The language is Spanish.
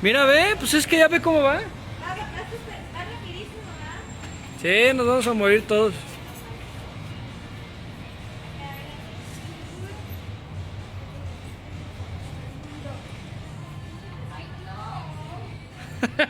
Mira, ve, pues es que ya ve cómo va. Va rapidísimo, ¿verdad? Sí, nos vamos a morir todos. Ay, no.